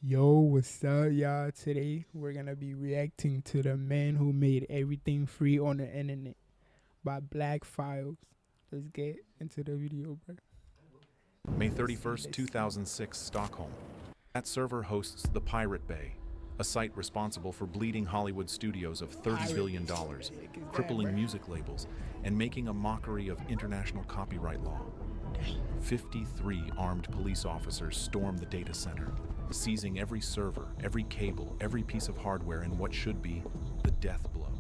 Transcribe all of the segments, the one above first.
Yo, what's up, y'all? Today we're gonna be reacting to the man who made everything free on the internet by Black Files. Let's get into the video, bro. Let's see, May 31st, let's see. 2006, Stockholm. That server hosts the Pirate Bay, a site responsible for bleeding Hollywood studios of $30 billion, Pirate Bay, what the heck is that, crippling bro? music labels, and making a mockery of international copyright law. 53 armed police officers storm the data center, seizing every server, every cable, every piece of hardware in what should be the death blow.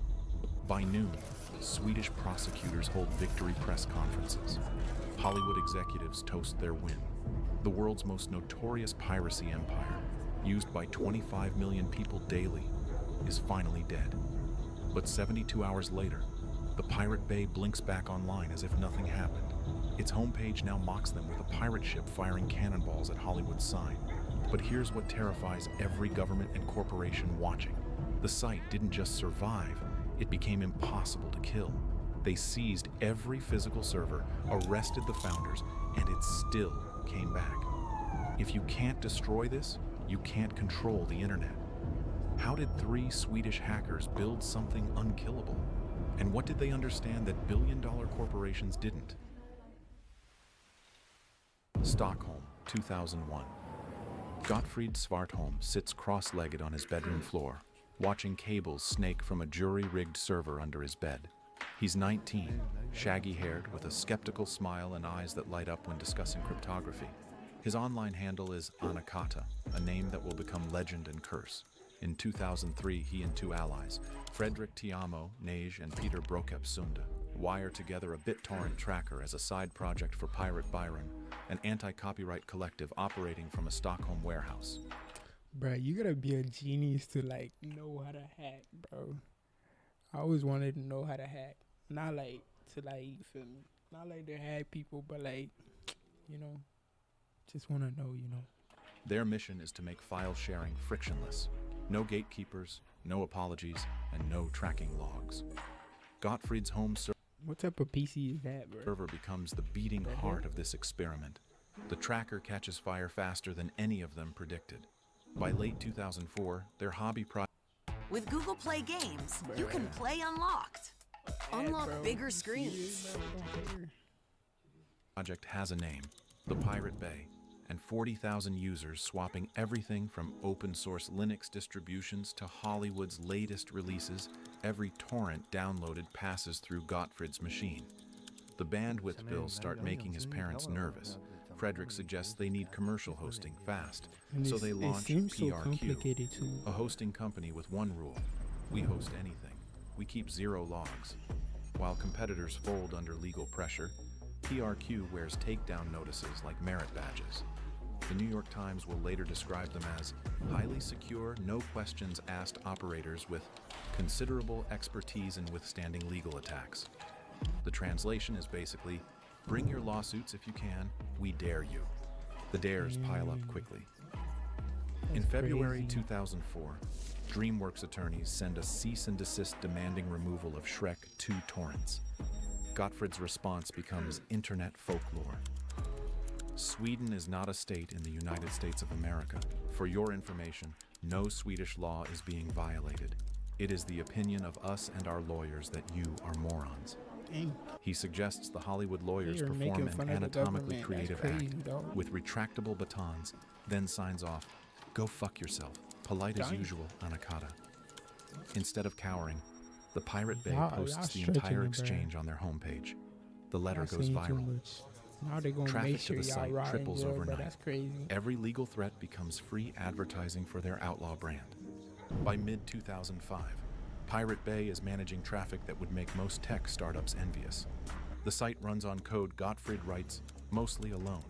By noon, Swedish prosecutors hold victory press conferences. Hollywood executives toast their win. The world's most notorious piracy empire, used by 25 million people daily, is finally dead. But 72 hours later, the Pirate Bay blinks back online as if nothing happened. Its homepage now mocks them with a pirate ship firing cannonballs at Hollywood's sign. But here's what terrifies every government and corporation watching. The site didn't just survive, it became impossible to kill. They seized every physical server, arrested the founders, and it still came back. If you can't destroy this, you can't control the internet. How did 3 Swedish hackers build something unkillable? And what did they understand that billion-dollar corporations didn't? Stockholm, 2001. Gottfried Svartholm sits cross-legged on his bedroom floor, watching cables snake from a jury-rigged server under his bed. He's 19, shaggy-haired, with a skeptical smile and eyes that light up when discussing cryptography. His online handle is Anakata, a name that will become legend and curse. In 2003, he and 2 allies, Fredrik Tiamo, Nej, and Peter Brokep Sunda, wire together a BitTorrent tracker as a side project for Pirate Byron, an anti-copyright collective operating from a Stockholm warehouse. Bro, you gotta be a genius to like know how to hack, bro. I always wanted to know how to hack, not like to like you feel me, not like to hack people, but like you know, just wanna know. Their mission is to make file sharing frictionless. No gatekeepers, no apologies, and no tracking logs. Gottfried's home What type of PC is that, bro? server becomes the beating The heart hell? of this experiment. The tracker catches fire faster than any of them predicted. By late 2004, their hobby With Google Play Games, you can play unlocked. Unlock Bro, bigger you screens. serious, bro? Don't care. project has a name, the Pirate Bay, and 40,000 users swapping everything from open source Linux distributions to Hollywood's latest releases. Every torrent downloaded passes through Gottfried's machine. The bandwidth bills start making his parents nervous. Frederick suggests they need commercial hosting fast, And so they it launch seems so PRQ, complicated too. a hosting company with one rule: we host anything. We keep 0 logs. While competitors fold under legal pressure, PRQ wears takedown notices like merit badges. The New York Times will later describe them as highly secure, no questions asked operators with considerable expertise in withstanding legal attacks. The translation is basically, bring your lawsuits if you can, we dare you. The dares pile up quickly. In That's February crazy. 2004, DreamWorks attorneys send a cease and desist demanding removal of Shrek 2 torrents. Gottfried's response becomes internet folklore. Sweden is not a state in the United States of America. For your information, no Swedish law is being violated. It is the opinion of us and our lawyers that you are morons. Dang, He suggests the Hollywood lawyers you're perform making an fun of the anatomically government. creative That's crazy, act dog. with retractable batons, then signs off, "Go fuck yourself. Polite as Dying. usual, Anakata." Instead of cowering, the Pirate Bay Y'all posts the stretching entire it, bro. exchange on their homepage. The letter Y'all goes saying too viral. much. Now they're gonna Traffic make to sure the y'all site rot in triples jail, bro. overnight. That's crazy. Every legal threat becomes free advertising for their outlaw brand. By mid-2005, Pirate Bay is managing traffic that would make most tech startups envious. The site runs on code Gottfried writes mostly alone,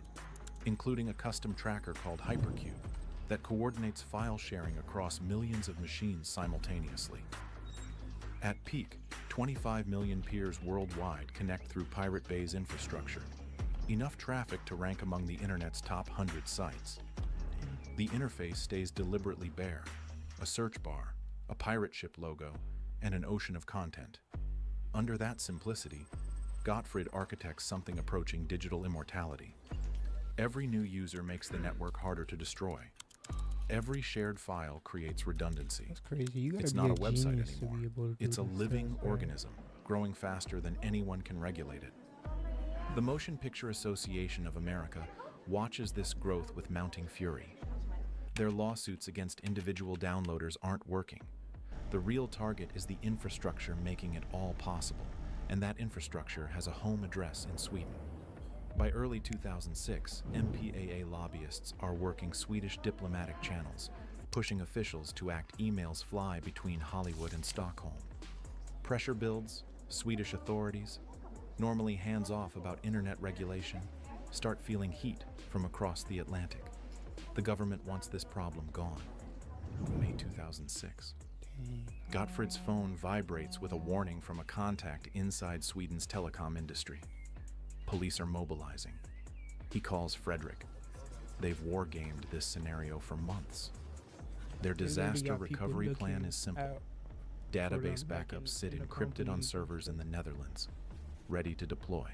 including a custom tracker called Hypercube that coordinates file sharing across millions of machines simultaneously. At peak, 25 million peers worldwide connect through Pirate Bay's infrastructure, enough traffic to rank among the internet's top 100 sites. The interface stays deliberately bare: a search bar, a pirate ship logo, and an ocean of content. Under that simplicity, Gottfried architects something approaching digital immortality. Every new user makes the network harder to destroy. Every shared file creates redundancy. That's crazy. You gotta It's be not a a website genius to anymore. be able to do It's a this living stuff, bro. organism, growing faster than anyone can regulate it. The Motion Picture Association of America watches this growth with mounting fury. Their lawsuits against individual downloaders aren't working. The real target is the infrastructure making it all possible, and that infrastructure has a home address in Sweden. By early 2006, MPAA lobbyists are working Swedish diplomatic channels, pushing officials to act emails fly between Hollywood and Stockholm. Pressure builds, Swedish authorities, normally hands-off about internet regulation, start feeling heat from across the Atlantic. The government wants this problem gone. May 2006. Gottfrid's phone vibrates with a warning from a contact inside Sweden's telecom industry. Police are mobilizing. He calls Fredrik. They've war-gamed this scenario for months. Their disaster recovery plan is simple. Database backups sit encrypted on servers in the Netherlands, ready to deploy.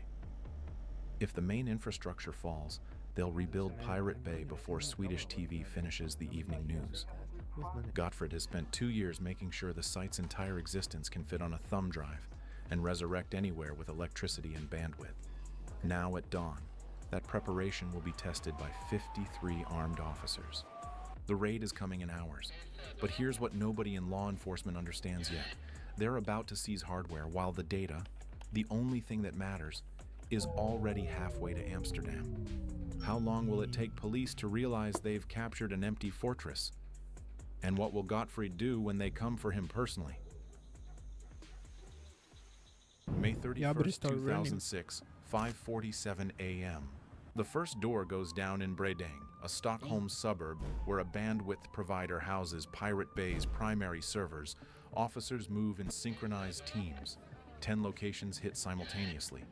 If the main infrastructure falls, they'll rebuild Pirate Bay before Swedish TV finishes the evening news. Gottfrid has spent 2 years making sure the site's entire existence can fit on a thumb drive and resurrect anywhere with electricity and bandwidth. Now at dawn, that preparation will be tested by 53 armed officers. The raid is coming in hours, but here's what nobody in law enforcement understands yet. They're about to seize hardware while the data, the only thing that matters, is already halfway to Amsterdam. How long will it take police to realize they've captured an empty fortress? And what will Gottfried do when they come for him personally? May 31st, 2006, 5:47 a.m. The first door goes down in Bredäng, a Stockholm suburb where a bandwidth provider houses Pirate Bay's primary servers. Officers move in synchronized teams. 10 locations hit simultaneously.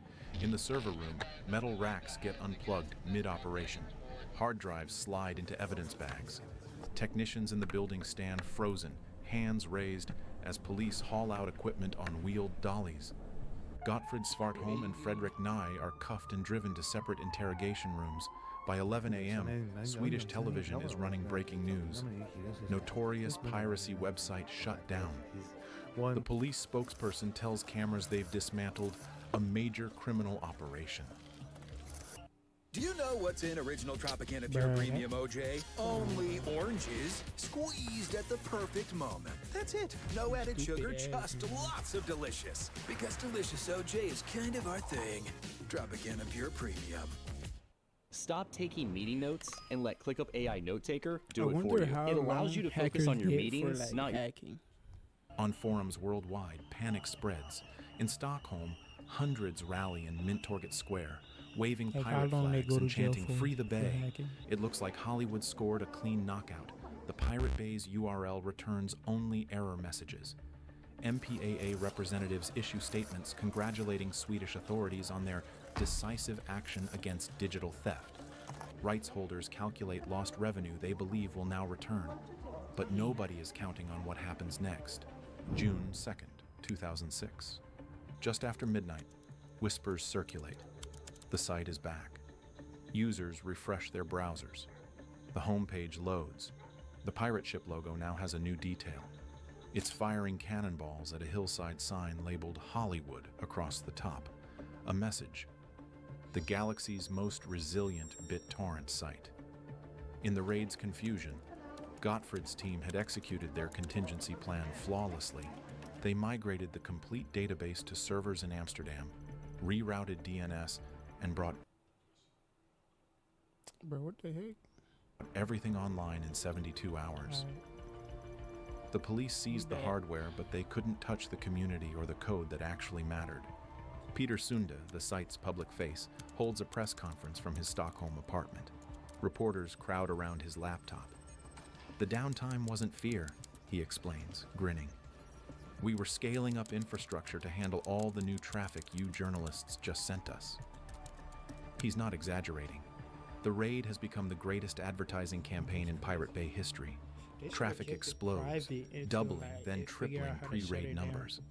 In the server room, metal racks get unplugged mid-operation. Hard drives slide into evidence bags. Technicians in the building stand frozen, hands raised, as police haul out equipment on wheeled dollies. Gottfrid Svartholm and Fredrik Nye are cuffed and driven to separate interrogation rooms. By 11 a.m., Swedish television is running breaking news. Notorious piracy website shut down. The police spokesperson tells cameras they've dismantled a major criminal operation. Do you know what's in original Tropicana Pure Premium OJ? Only oranges squeezed at the perfect moment. That's it. No added sugar, just lots of delicious. Because delicious OJ is kind of our thing. Tropicana Pure Premium. Stop taking meeting notes and let ClickUp AI Note Taker do I it for wonder you. how It allows you to focus on your meetings, for, like, not hacking. On forums worldwide, panic spreads. In Stockholm, hundreds rally in Mynttorget Square, waving Like, pirate how long they flags go to and jail chanting for "Free the Bay." hacking? It looks like Hollywood scored a clean knockout. The Pirate Bay's URL returns only error messages. MPAA representatives issue statements congratulating Swedish authorities on their decisive action against digital theft. Rights holders calculate lost revenue they believe will now return. But nobody is counting on what happens next. June 2nd, 2006. Just after midnight, whispers circulate. The site is back. Users refresh their browsers. The homepage loads. The pirate ship logo now has a new detail. It's firing cannonballs at a hillside sign labeled Hollywood across the top. A message: the galaxy's most resilient BitTorrent site. In the raid's confusion, Gottfrid's team had executed their contingency plan flawlessly. They migrated the complete database to servers in Amsterdam, rerouted DNS, and brought Bro, what the heck? everything online in 72 hours. The police seized the hardware, but they couldn't touch the community or the code that actually mattered. Peter Sunde, the site's public face, holds a press conference from his Stockholm apartment. Reporters crowd around his laptop. The downtime wasn't fear, he explains, grinning. We were scaling up infrastructure to handle all the new traffic you journalists just sent us. He's not exaggerating. The raid has become the greatest advertising campaign in Pirate Bay history. Traffic explodes, doubling, then tripling pre-raid numbers.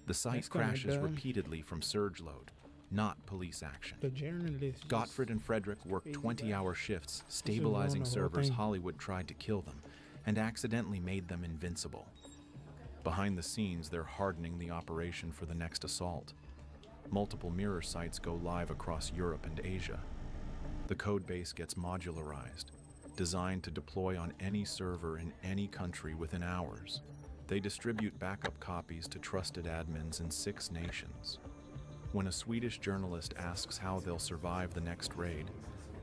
The site crashes repeatedly from surge load, not police action. The journalists. Gottfrid and Fredrik worked 20-hour shifts, stabilizing servers Hollywood tried to kill them, and accidentally made them invincible. Behind the scenes, they're hardening the operation for the next assault. Multiple mirror sites go live across Europe and Asia. The code base gets modularized, designed to deploy on any server in any country within hours. They distribute backup copies to trusted admins in 6 nations. When a Swedish journalist asks how they'll survive the next raid,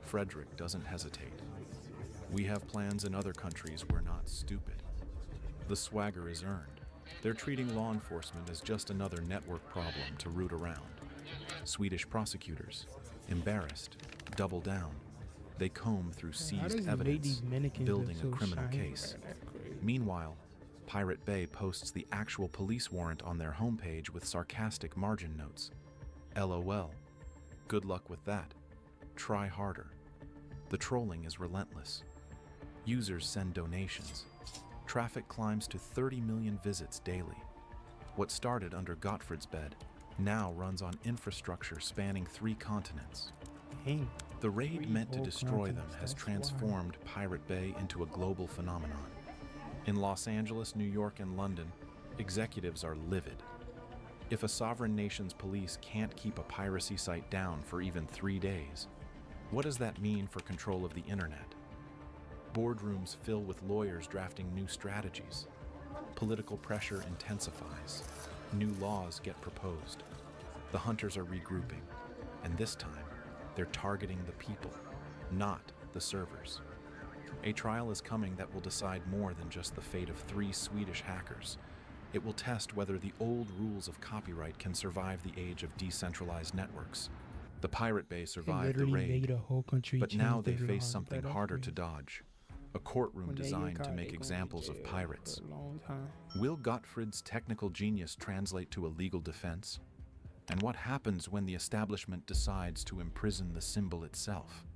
Frederick doesn't hesitate. We have plans in other countries, we're not stupid. The swagger is earned. They're treating law enforcement as just another network problem to root around. Swedish prosecutors, embarrassed, double down. They comb through seized evidence, building a criminal case. Meanwhile, Pirate Bay posts the actual police warrant on their homepage with sarcastic margin notes. LOL. Good luck with that. Try harder. The trolling is relentless. Users send donations. Traffic climbs to 30 million visits daily. What started under Gottfried's bed now runs on infrastructure spanning 3 continents. Dang. The raid meant to whole destroy them continents, has that's transformed Pirate Bay into a global phenomenon. In Los Angeles, New York, and London, executives are livid. If a sovereign nation's police can't keep a piracy site down for even 3 days, what does that mean for control of the internet? Boardrooms fill with lawyers drafting new strategies. Political pressure intensifies. New laws get proposed. The hunters are regrouping, and this time, they're targeting the people, not the servers. A trial is coming that will decide more than just the fate of 3 Swedish hackers. It will test whether the old rules of copyright can survive the age of decentralized networks. The Pirate Bay survived the raid, but now they face something harder to dodge. A courtroom designed to make examples of pirates. Will Gottfried's technical genius translate to a legal defense? And what happens when the establishment decides to imprison the symbol itself?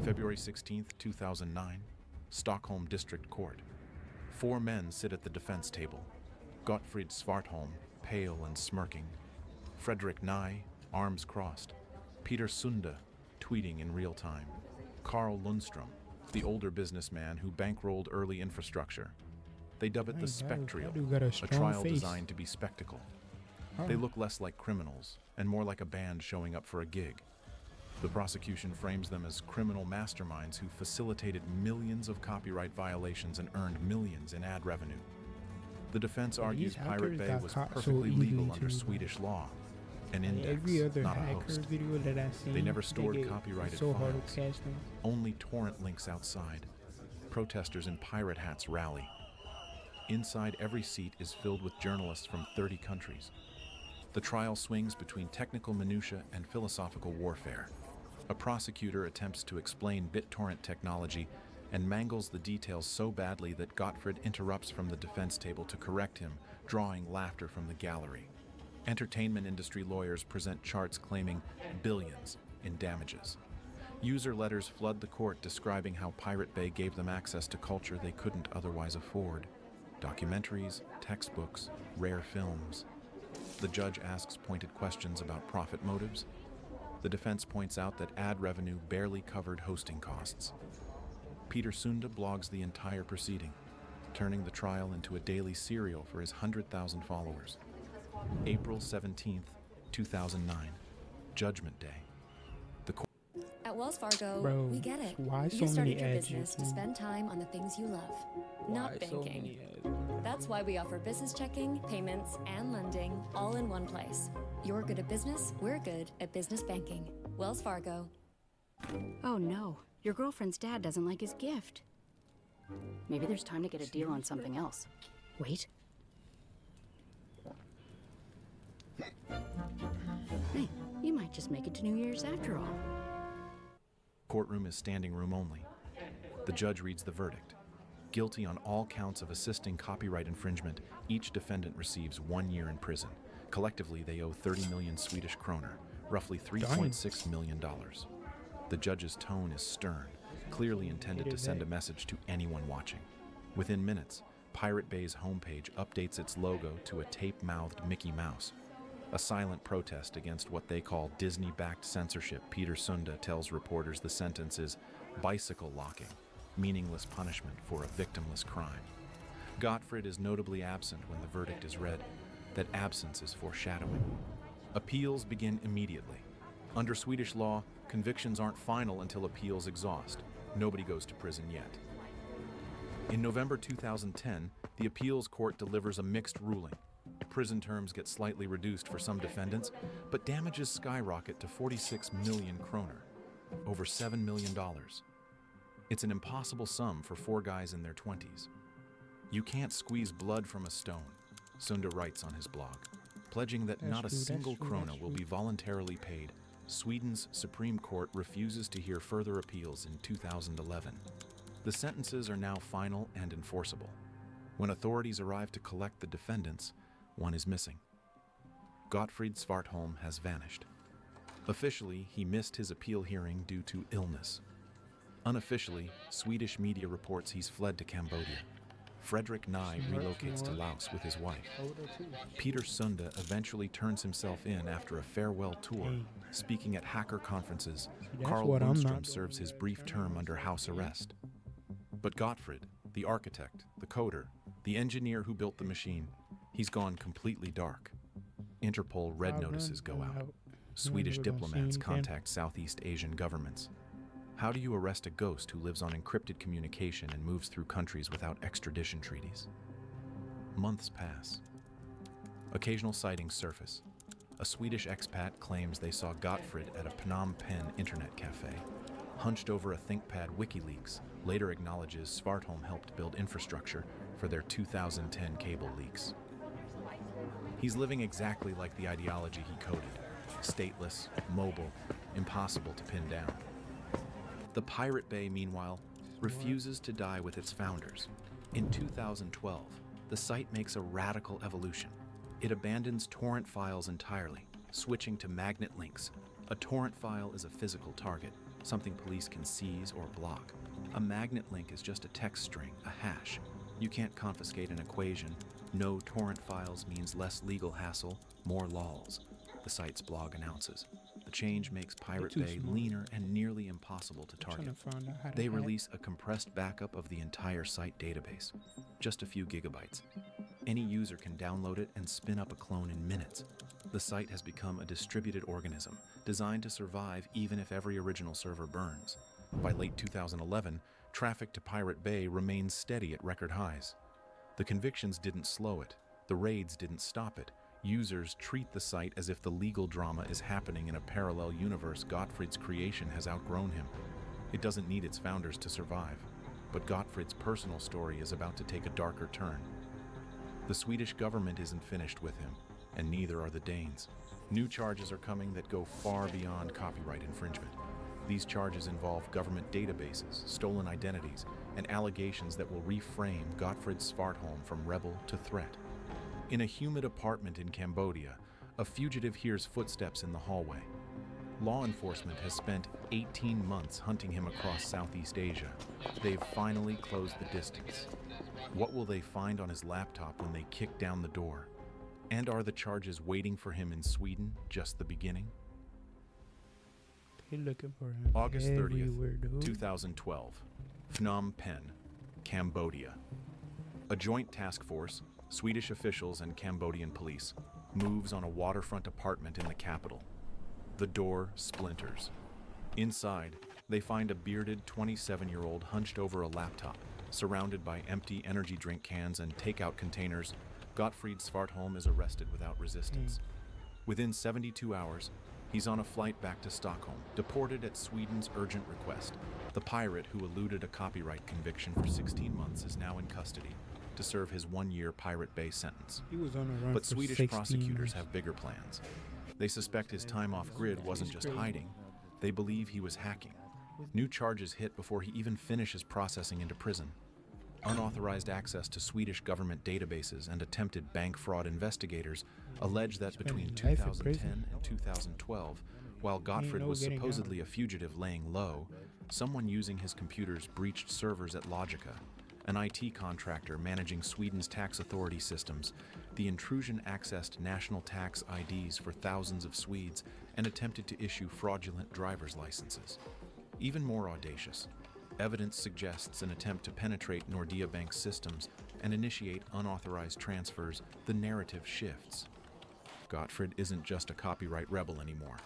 February 16th, 2009, Stockholm District Court. 4 men sit at the defense table. Gottfried Svartholm, pale and smirking. Frederick Nye, arms crossed. Peter Sunde, tweeting in real time. Carl Lundstrom, the older businessman who bankrolled early infrastructure. They dub it the Spectrial, a trial designed to be spectacle. They look less like criminals and more like a band showing up for a gig. The prosecution frames them as criminal masterminds who facilitated millions of copyright violations and earned millions in ad revenue. The defense argues Pirate Bay was perfectly legal under Swedish law, an index, every other not a hacker host. video that I've seen, They never stored copyrighted so hard files. to catch them. Only torrent links outside. Protesters in pirate hats rally. Inside every seat is filled with journalists from 30 countries. The trial swings between technical minutia and philosophical warfare. A prosecutor attempts to explain BitTorrent technology and mangles the details so badly that Gottfried interrupts from the defense table to correct him, drawing laughter from the gallery. Entertainment industry lawyers present charts claiming billions in damages. User letters flood the court describing how Pirate Bay gave them access to culture they couldn't otherwise afford. Documentaries, textbooks, rare films. The judge asks pointed questions about profit motives. The defense points out that ad revenue barely covered hosting costs. Peter Sunde blogs the entire proceeding, turning the trial into a daily serial for his 100,000 followers. April 17th, 2009, Judgment Day. At Wells Fargo, Bro, we get it. why so You started many your ads business to you spend time on the things you love, not Why so banking. many ads? That's why we offer business checking, payments, and lending all in one place. You're good at business, we're good at business banking. Wells Fargo. Oh no, your girlfriend's dad doesn't like his gift. Maybe there's time to get a deal on something else. Wait. Hey, you might just make it to New Year's after all. Courtroom is standing room only. The judge reads the verdict. Guilty on all counts of assisting copyright infringement, each defendant receives 1 year in prison. Collectively, they owe 30 million Swedish kroner, roughly $3.6 million. The judge's tone is stern, clearly intended to send a message to anyone watching. Within minutes, Pirate Bay's homepage updates its logo to a tape-mouthed Mickey Mouse. A silent protest against what they call Disney-backed censorship, Peter Sunde tells reporters the sentence is bicycle locking, meaningless punishment for a victimless crime. Gottfried is notably absent when the verdict is read. That absence is foreshadowing. Appeals begin immediately. Under Swedish law, convictions aren't final until appeals exhaust. Nobody goes to prison yet. In November 2010, the appeals court delivers a mixed ruling. Prison terms get slightly reduced for some defendants, but damages skyrocket to 46 million kroner, over $7 million. It's an impossible sum for 4 guys in their 20s. You can't squeeze blood from a stone, Sunda writes on his blog, pledging that not a single krona will be voluntarily paid. Sweden's Supreme Court refuses to hear further appeals in 2011. The sentences are now final and enforceable. When authorities arrive to collect the defendants, one is missing. Gottfried Svartholm has vanished. Officially, he missed his appeal hearing due to illness. Unofficially, Swedish media reports he's fled to Cambodia. Fredrik Nye relocates to Laos with his wife. Peter Sunda eventually turns himself in after a farewell tour. Speaking at hacker conferences, Carl Lundström serves his brief term under house arrest. But Gottfried, the architect, the coder, the engineer who built the machine, he's gone completely dark. Interpol red notices go out. Swedish diplomats contact Southeast Asian governments. How do you arrest a ghost who lives on encrypted communication and moves through countries without extradition treaties? Months pass. Occasional sightings surface. A Swedish expat claims they saw Gottfried at a Phnom Penh internet cafe. Hunched over a ThinkPad WikiLeaks later acknowledges Svartholm helped build infrastructure for their 2010 cable leaks. He's living exactly like the ideology he coded. Stateless, mobile, impossible to pin down. The Pirate Bay, meanwhile, refuses to die with its founders. In 2012, the site makes a radical evolution. It abandons torrent files entirely, switching to magnet links. A torrent file is a physical target, something police can seize or block. A magnet link is just a text string, a hash. You can't confiscate an equation. No torrent files means less legal hassle, more lols, the site's blog announces. The change makes Pirate Bay leaner and nearly impossible to target. They release a compressed backup of the entire site database, just a few gigabytes. Any user can download it and spin up a clone in minutes. The site has become a distributed organism, designed to survive even if every original server burns. By late 2011, traffic to Pirate Bay remains steady at record highs. The convictions didn't slow it. The raids didn't stop it. Users treat the site as if the legal drama is happening in a parallel universe. Gottfried's creation has outgrown him. It doesn't need its founders to survive. But Gottfried's personal story is about to take a darker turn. The Swedish government isn't finished with him, and neither are the Danes. New charges are coming that go far beyond copyright infringement. These charges involve government databases, stolen identities, and allegations that will reframe Gottfried Svartholm from rebel to threat. In a humid apartment in Cambodia, a fugitive hears footsteps in the hallway. Law enforcement has spent 18 months hunting him across Southeast Asia. They've finally closed the distance. What will they find on his laptop when they kick down the door? And are the charges waiting for him in Sweden just the beginning? They're looking for him August 30th, everywhere, dude. 2012, Phnom Penh, Cambodia. A joint task force, Swedish officials and Cambodian police, moves on a waterfront apartment in the capital. The door splinters. Inside, they find a bearded 27-year-old hunched over a laptop, surrounded by empty energy drink cans and takeout containers. Gottfried Svartholm is arrested without resistance. Within 72 hours, he's on a flight back to Stockholm, deported at Sweden's urgent request. The pirate who eluded a copyright conviction for 16 months is now in custody to serve his one-year Pirate Bay sentence. He was on a run But for Swedish 16 prosecutors months. have bigger plans. They suspect his time off grid wasn't just hiding. They believe he was hacking. New charges hit before he even finishes processing into prison. Unauthorized access to Swedish government databases and attempted bank fraud investigators allege that between his life in 2010 prison. and 2012, while Gottfried no was getting out. supposedly a fugitive laying low, someone using his computers breached servers at Logica, an IT contractor managing Sweden's tax authority systems. The intrusion accessed national tax IDs for thousands of Swedes and attempted to issue fraudulent driver's licenses. Even more audacious, Evidence suggests an attempt to penetrate Nordea Bank's systems and initiate unauthorized transfers. The narrative shifts. Gottfried isn't just a copyright rebel anymore.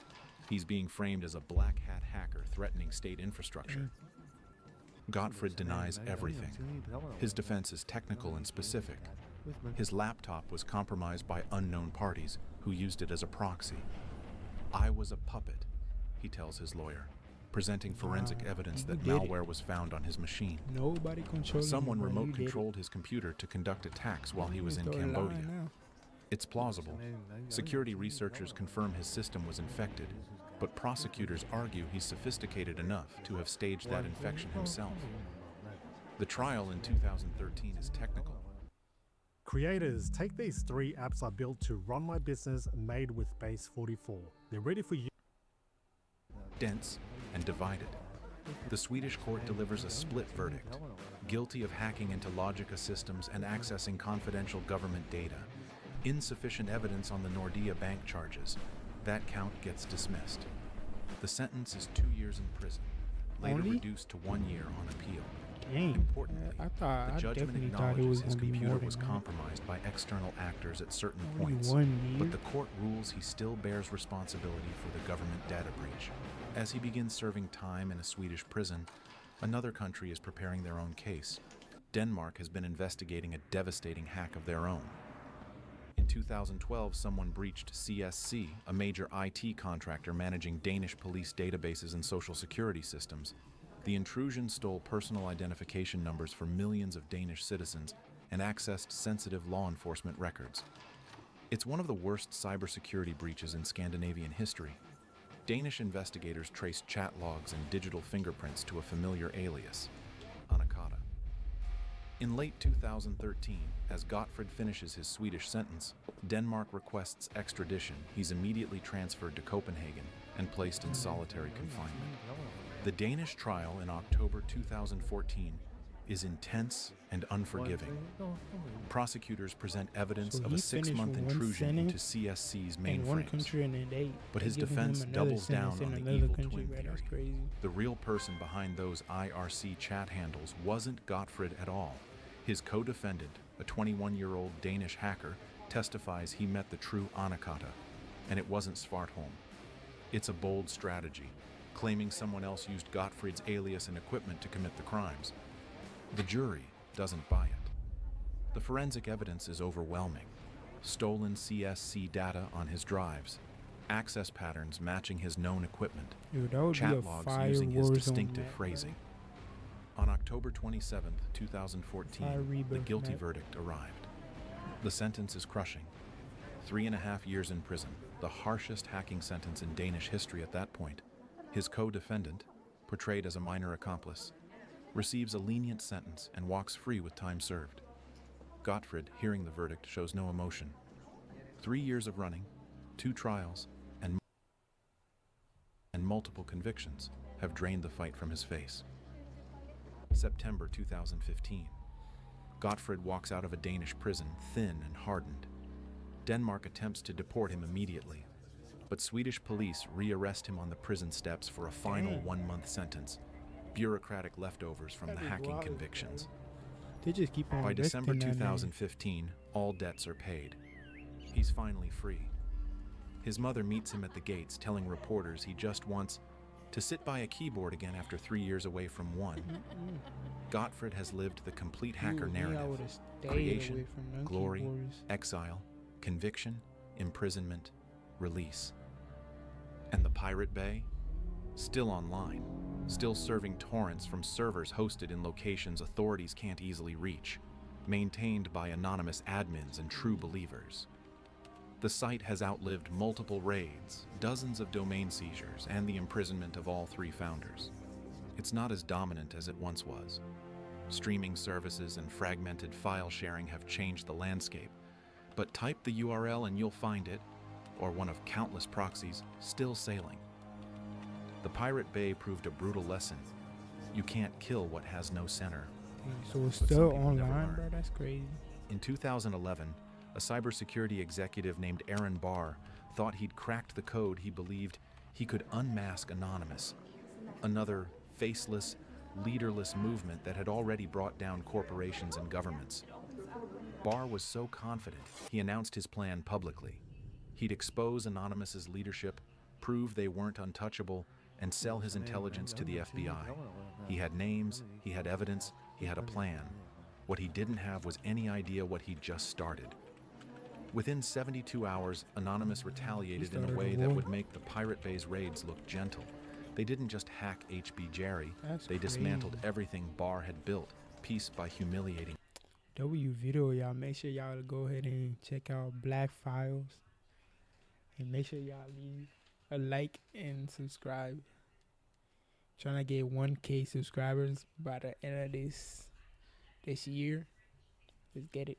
He's being framed as a black hat hacker threatening state infrastructure. Gottfried denies everything. His defense is technical and specific. His laptop was compromised by unknown parties who used it as a proxy. "I was a puppet," he tells his lawyer, presenting forensic evidence that malware was found on his machine. Nobody controlled. Someone remote controlled his computer to conduct attacks while he was in Cambodia. It's plausible. Security researchers confirm his system was infected, but prosecutors argue he's sophisticated enough to have staged that infection himself. The trial in 2013 is technical. Creators, take these 3 apps I built to run my business made with Base 44. They're ready for you. Dense and divided. The Swedish court delivers a split verdict, guilty of hacking into Logica systems and accessing confidential government data. Insufficient evidence on the Nordea Bank charges. That count gets dismissed. The sentence is 2 years in prison, later reduced to 1 year on appeal. Dang. Importantly, I the judgment definitely thought it was acknowledges his gonna be computer more than was that. compromised by external actors at certain Only points, 1 year? but the court rules he still bears responsibility for the government data breach. As he begins serving time in a Swedish prison, another country is preparing their own case. Denmark has been investigating a devastating hack of their own. In 2012, someone breached CSC, a major IT contractor managing Danish police databases and social security systems. The intrusion stole personal identification numbers for millions of Danish citizens and accessed sensitive law enforcement records. It's one of the worst cybersecurity breaches in Scandinavian history. Danish investigators traced chat logs and digital fingerprints to a familiar alias, Anakata. In late 2013, as Gottfried finishes his Swedish sentence, Denmark requests extradition. He's immediately transferred to Copenhagen and placed in solitary confinement. The Danish trial in October 2014 is intense and unforgiving. Prosecutors present evidence of a 6-month intrusion into CSC's in one mainframes. country and then But his giving defense him another doubles down sentence on in the another evil country, twin bro. theory. That's crazy. The real person behind those IRC chat handles wasn't Gottfried at all. His co-defendant, a 21-year-old Danish hacker, testifies he met the true Anakata, and it wasn't Svartholm. It's a bold strategy, claiming someone else used Gottfried's alias and equipment to commit the crimes. The jury doesn't buy it. The forensic evidence is overwhelming. Stolen CSC data on his drives, access patterns matching his known equipment, Dude, that would be a chat logs fire using his Warzone distinctive map, phrasing. On October 27, 2014, Fire the Rebirth guilty map. verdict arrived. The sentence is crushing. 3.5 years in prison, the harshest hacking sentence in Danish history at that point. His co-defendant, portrayed as a minor accomplice, receives a lenient sentence and walks free with time served. Gottfried, hearing the verdict, shows no emotion. 3 years of running, 2 trials, and multiple convictions have drained the fight from his face. September 2015. Gottfried walks out of a Danish prison thin and hardened. Denmark attempts to deport him immediately, but Swedish police re-arrest him on the prison steps for a final 1-month sentence. Bureaucratic leftovers from the hacking convictions. They just keep on By December arresting that man. 2015, all debts are paid. He's finally free. His mother meets him at the gates, telling reporters he just wants to sit by a keyboard again after 3 years away from one. Gottfried has lived the complete hacker narrative. Creation, glory, exile, conviction, imprisonment, release. And the Pirate Bay? Still online, still serving torrents from servers hosted in locations authorities can't easily reach, maintained by anonymous admins and true believers. The site has outlived multiple raids, dozens of domain seizures, and the imprisonment of all 3 founders. It's not as dominant as it once was. Streaming services and fragmented file sharing have changed the landscape, but type the URL and you'll find it, or one of countless proxies, still sailing. The Pirate Bay proved a brutal lesson. You can't kill what has no center. So it's But some still people never online, learn. bro. That's crazy. In 2011, a cybersecurity executive named Aaron Barr thought he'd cracked the code. He believed he could unmask Anonymous, another faceless, leaderless movement that had already brought down corporations and governments. Barr was so confident, he announced his plan publicly. He'd expose Anonymous's leadership, prove they weren't untouchable, and sell his intelligence to the FBI. He had names, he had evidence, he had a plan. What he didn't have was any idea what he'd just started. Within 72 hours, Anonymous retaliated in a way that would make the Pirate Bay's raids look gentle. They didn't just hack HB Jerry, they dismantled everything Barr had built, piece by humiliating. Video, y'all. Make sure y'all go ahead and check out Black Files. And make sure y'all leave a like and subscribe. Trying to get 1K subscribers by the end of this year. Let's get it.